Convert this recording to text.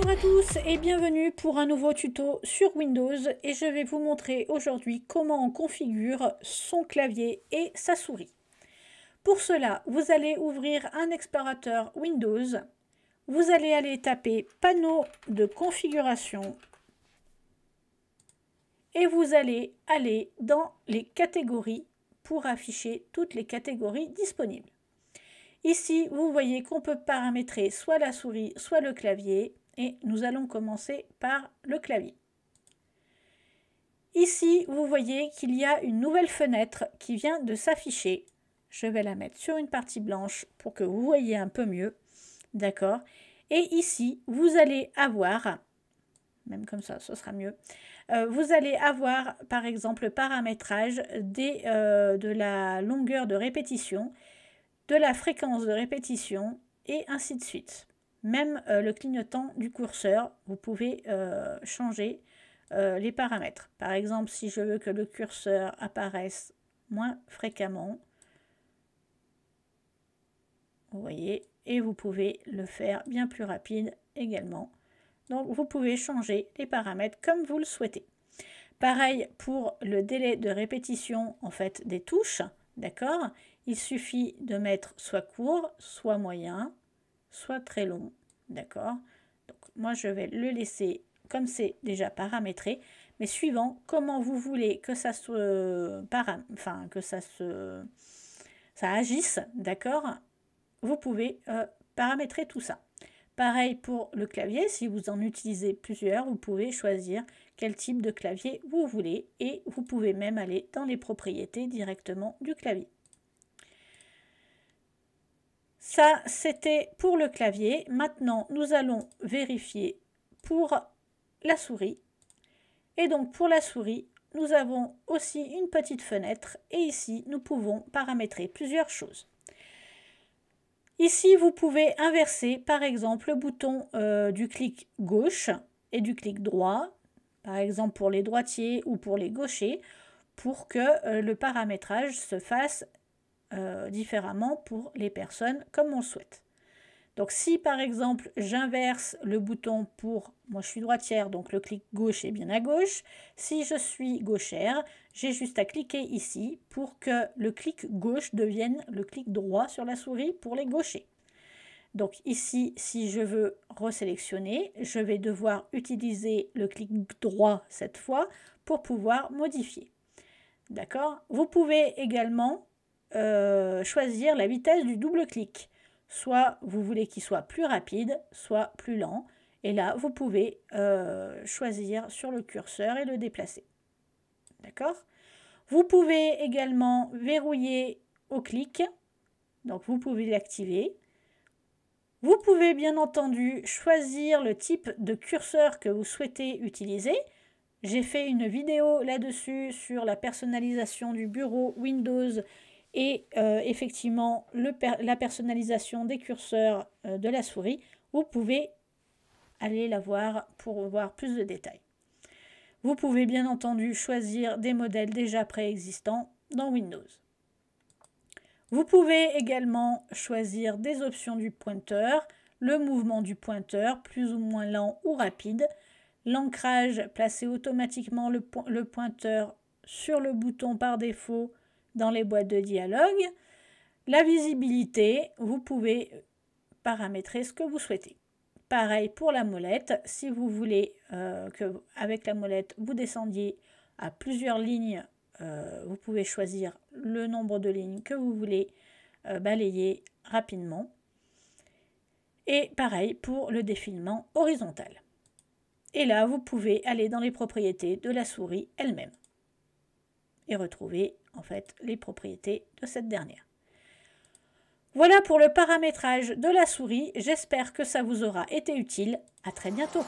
Bonjour à tous et bienvenue pour un nouveau tuto sur Windows et je vais vous montrer aujourd'hui comment on configure son clavier et sa souris. Pour cela, vous allez ouvrir un explorateur Windows, vous allez aller taper panneau de configuration et vous allez aller dans les catégories pour afficher toutes les catégories disponibles. Ici, vous voyez qu'on peut paramétrer soit la souris, soit le clavier. Et nous allons commencer par le clavier. Ici, vous voyez qu'il y a une nouvelle fenêtre qui vient de s'afficher. Je vais la mettre sur une partie blanche pour que vous voyez un peu mieux. D'accord. Et ici, vous allez avoir, même comme ça, ce sera mieux. Vous allez avoir, par exemple, le paramétrage de la longueur de répétition, de la fréquence de répétition et ainsi de suite. Même le clignotant du curseur, vous pouvez changer les paramètres. Par exemple, si je veux que le curseur apparaisse moins fréquemment, vous voyez, et vous pouvez le faire bien plus rapide également. Donc, vous pouvez changer les paramètres comme vous le souhaitez. Pareil pour le délai de répétition en fait des touches, d'accord? Il suffit de mettre soit court, soit moyen, soit très long, d'accord? Donc moi je vais le laisser comme c'est déjà paramétré, mais suivant comment vous voulez que ça ça agisse, d'accord? Vous pouvez paramétrer tout ça. Pareil pour le clavier, si vous en utilisez plusieurs, vous pouvez choisir quel type de clavier vous voulez et vous pouvez même aller dans les propriétés directement du clavier. Ça, c'était pour le clavier. Maintenant, nous allons vérifier pour la souris. Et donc, pour la souris, nous avons aussi une petite fenêtre. Et ici, nous pouvons paramétrer plusieurs choses. Ici, vous pouvez inverser, par exemple, le bouton du clic gauche et du clic droit, par exemple pour les droitiers ou pour les gauchers, pour que le paramétrage se fasse différemment pour les personnes comme on le souhaite. Donc si par exemple j'inverse le bouton pour, moi je suis droitière donc le clic gauche est bien à gauche, si je suis gauchère j'ai juste à cliquer ici pour que le clic gauche devienne le clic droit sur la souris pour les gauchers. Donc ici si je veux resélectionner je vais devoir utiliser le clic droit cette fois pour pouvoir modifier. D'accord? Vous pouvez également choisir la vitesse du double clic. Soit vous voulez qu'il soit plus rapide, soit plus lent. Et là, vous pouvez choisir sur le curseur et le déplacer. D'accord? Vous pouvez également verrouiller au clic. Donc, vous pouvez l'activer. Vous pouvez bien entendu choisir le type de curseur que vous souhaitez utiliser. J'ai fait une vidéo là-dessus sur la personnalisation du bureau Windows et effectivement la personnalisation des curseurs de la souris. Vous pouvez aller la voir pour voir plus de détails. Vous pouvez bien entendu choisir des modèles déjà préexistants dans Windows. Vous pouvez également choisir des options du pointeur, le mouvement du pointeur plus ou moins lent ou rapide, l'ancrage, placer automatiquement le pointeur sur le bouton par défaut dans les boîtes de dialogue. La visibilité, vous pouvez paramétrer ce que vous souhaitez. Pareil pour la molette, si vous voulez qu'avec la molette vous descendiez à plusieurs lignes, vous pouvez choisir le nombre de lignes que vous voulez balayer rapidement. Et pareil pour le défilement horizontal. Et là, vous pouvez aller dans les propriétés de la souris elle-même et retrouver en fait les propriétés de cette dernière. Voilà pour le paramétrage de la souris. J'espère que ça vous aura été utile. À très bientôt.